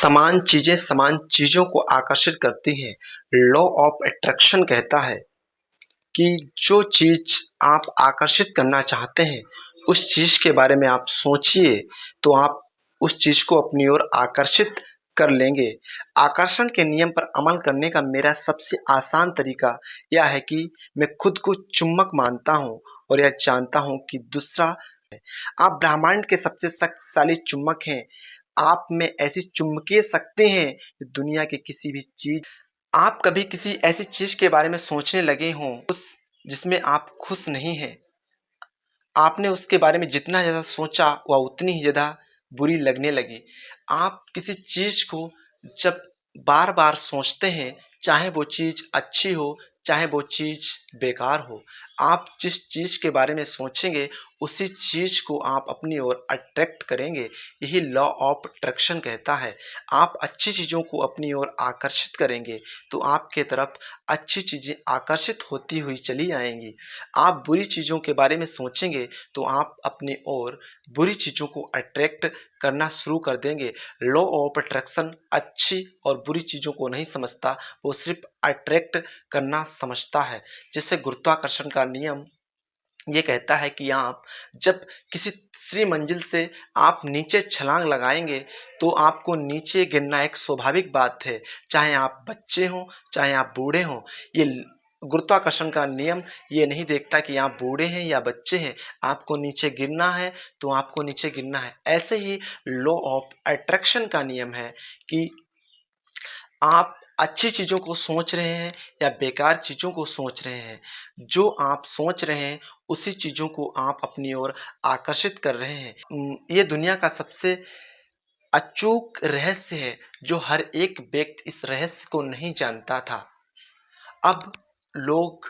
समान चीज़ों को आकर्षित करती हैं। लॉ ऑफ अट्रैक्शन कहता है कि जो चीज़ आप आकर्षित करना चाहते हैं, उस चीज़ के बारे में आप सोचिए, तो आप उस चीज़ को अपनी ओर आकर्षित कर लेंगे। आकर्षण के नियम पर अमल करने का मेरा सबसे आसान तरीका यह है कि मैं खुद को चुम्बक मानता हूँ और यह जानता हूँ कि दूसरा है। आप ब्रह्मांड के सबसे शक्तिशाली चुम्बक हैं। आप में ऐसी चुंबकीय शक्ति है कि दुनिया की किसी भी चीज। आप कभी किसी ऐसी चीज के बारे में सोचने लगे हों उस जिसमें आप खुश नहीं हैं। आपने उसके बारे में जितना ज़्यादा सोचा वह उतनी ही ज़्यादा बुरी लगने लगी। आप किसी चीज़ को जब बार-बार सोचते हैं, चाहे वो चीज़ अच्छी हो, चाहे वो चीज़ बेकार हो, आप जिस चीज़ के बारे में सोचेंगे, उसी चीज़ को आप अपनी ओर अट्रैक्ट करेंगे। यही लॉ ऑफ अट्रैक्शन कहता है। आप अच्छी चीज़ों को अपनी ओर आकर्षित करेंगे, तो आपके तरफ अच्छी चीज़ें आकर्षित होती हुई चली आएँगी। आप बुरी चीज़ों के बारे में सोचेंगे, तो आप अपनी ओर बुरी चीज़ों को अट्रैक्ट करना शुरू कर देंगे। लॉ ऑफ अट्रैक्शन अच्छी और बुरी चीज़ों को नहीं समझता, वो सिर्फ अट्रैक्ट करना समझता है। जैसे गुरुत्वाकर्षण का नियम ये कहता है कि आप जब किसी तीसरी मंजिल से आप नीचे छलांग लगाएंगे, तो आपको नीचे गिरना एक स्वाभाविक बात है, चाहे आप बच्चे हों, चाहे आप बूढ़े हों। ये गुरुत्वाकर्षण का नियम ये नहीं देखता कि आप बूढ़े हैं या बच्चे हैं, आपको नीचे गिरना है तो आपको नीचे गिरना है। ऐसे ही लॉ ऑफ अट्रैक्शन का नियम है कि आप अच्छी चीज़ों को सोच रहे हैं या बेकार चीज़ों को सोच रहे हैं। जो आप सोच रहे हैं, उसी चीज़ों को आप अपनी ओर आकर्षित कर रहे हैं। ये दुनिया का सबसे अचूक रहस्य है, जो हर एक व्यक्ति इस रहस्य को नहीं जानता था। अब लोग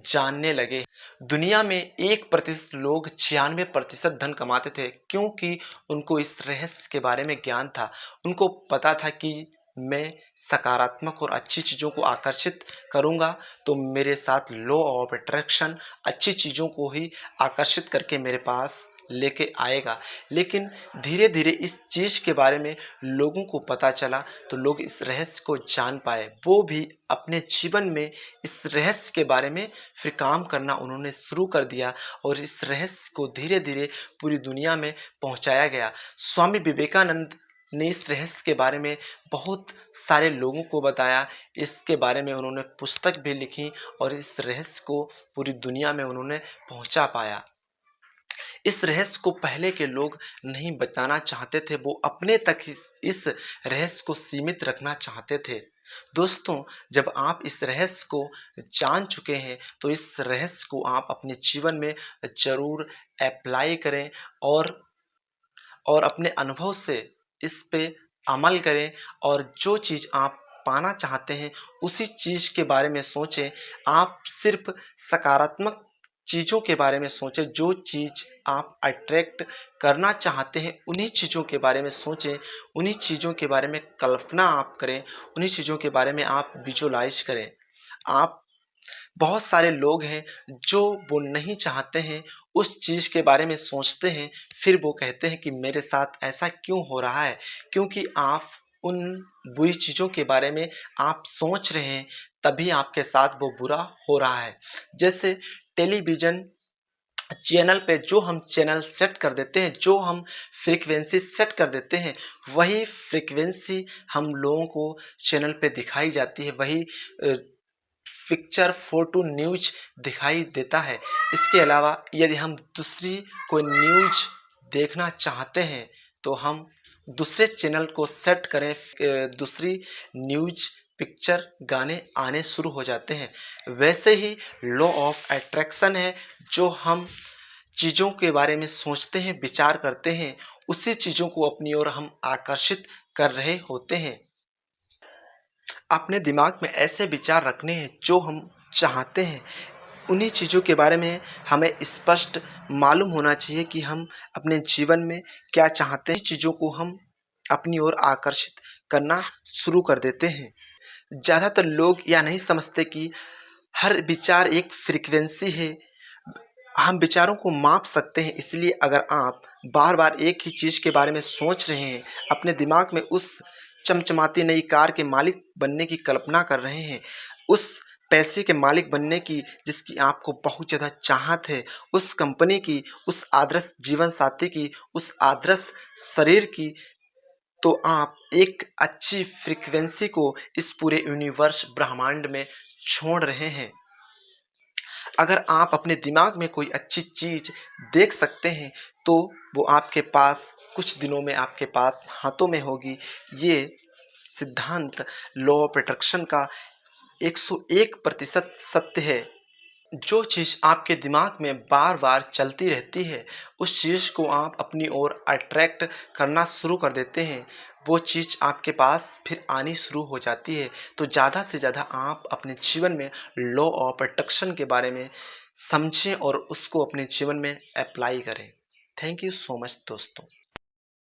जानने लगे। दुनिया में 1% लोग 96% धन कमाते थे, क्योंकि उनको इस रहस्य के बारे में ज्ञान था। उनको पता था कि मैं सकारात्मक और अच्छी चीज़ों को आकर्षित करूँगा, तो मेरे साथ लॉ ऑफ अट्रैक्शन अच्छी चीज़ों को ही आकर्षित करके मेरे पास लेके आएगा। लेकिन धीरे-धीरे इस चीज़ के बारे में लोगों को पता चला, तो लोग इस रहस्य को जान पाए। वो भी अपने जीवन में इस रहस्य के बारे में फिर काम करना उन्होंने शुरू कर दिया, और इस रहस्य को धीरे-धीरे पूरी दुनिया में पहुँचाया गया। स्वामी विवेकानंद ने इस रहस्य के बारे में बहुत सारे लोगों को बताया। इसके बारे में उन्होंने पुस्तक भी लिखी और इस रहस्य को पूरी दुनिया में उन्होंने पहुँचा पाया। इस रहस्य को पहले के लोग नहीं बताना चाहते थे, वो अपने तक ही इस रहस्य को सीमित रखना चाहते थे। दोस्तों, जब आप इस रहस्य को जान चुके हैं, तो इस रहस्य को आप अपने जीवन में ज़रूर अप्लाई करें और अपने अनुभव से इस पे अमल करें, और जो चीज़ आप पाना चाहते हैं, उसी चीज़ के बारे में सोचें। आप सिर्फ़ सकारात्मक चीज़ों के बारे में सोचें। जो चीज़ आप अट्रैक्ट करना चाहते हैं, उन्हीं चीज़ों के बारे में सोचें, उन्हीं चीज़ों के बारे में कल्पना आप करें, उन्हीं चीज़ों के बारे में आप विजुअलाइज़ करें। आप बहुत सारे लोग हैं जो वो नहीं चाहते हैं, उस चीज़ के बारे में सोचते हैं, फिर वो कहते हैं कि मेरे साथ ऐसा क्यों हो रहा है? क्योंकि आप उन बुरी चीज़ों के बारे में आप सोच रहे हैं, तभी आपके साथ वो बुरा हो रहा है। जैसे टेलीविज़न चैनल पे जो हम चैनल सेट कर देते हैं, जो हम फ्रीक्वेंसी सेट कर देते हैं, वही फ्रीक्वेंसी हम लोगों को चैनल पे दिखाई जाती है, वही पिक्चर, फोटो, न्यूज़ दिखाई देता है। इसके अलावा यदि हम दूसरी कोई न्यूज़ देखना चाहते हैं, तो हम दूसरे चैनल को सेट करें, दूसरी न्यूज़, पिक्चर, गाने आने शुरू हो जाते हैं। वैसे ही लॉ ऑफ अट्रैक्शन है, जो हम चीज़ों के बारे में सोचते हैं, विचार करते हैं, उसी चीज़ों को अपनी ओर हम आकर्षित कर रहे होते हैं। अपने दिमाग में ऐसे विचार रखने हैं जो हम चाहते हैं। उन्हीं चीज़ों के बारे में हमें स्पष्ट मालूम होना चाहिए कि हम अपने जीवन में क्या चाहते हैं। चीज़ों को हम अपनी ओर आकर्षित करना शुरू कर देते हैं। ज़्यादातर लोग यह नहीं समझते कि हर विचार एक फ्रीक्वेंसी है। हम विचारों को माप सकते हैं, इसलिए अगर आप बार-बार एक ही चीज़ के बारे में सोच रहे हैं, अपने दिमाग में उस चमचमाती नई कार के मालिक बनने की कल्पना कर रहे हैं, उस पैसे के मालिक बनने की जिसकी आपको बहुत ज़्यादा चाहत है, उस कंपनी की, उस आदर्श जीवन साथी की, उस आदर्श शरीर की, तो आप एक अच्छी फ्रीक्वेंसी को इस पूरे यूनिवर्स ब्रह्मांड में छोड़ रहे हैं। अगर आप अपने दिमाग में कोई अच्छी चीज़ देख सकते हैं, तो वो आपके पास कुछ दिनों में आपके पास हाथों में होगी। ये सिद्धांत लॉ ऑफ अट्रैक्शन का 101% सत्य है। जो चीज़ आपके दिमाग में बार-बार चलती रहती है, उस चीज़ को आप अपनी ओर अट्रैक्ट करना शुरू कर देते हैं। वो चीज़ आपके पास फिर आनी शुरू हो जाती है। तो ज़्यादा से ज़्यादा आप अपने जीवन में लॉ ऑफ अट्रैक्शन के बारे में समझें और उसको अपने जीवन में अप्लाई करें। थैंक यू सो मच दोस्तों।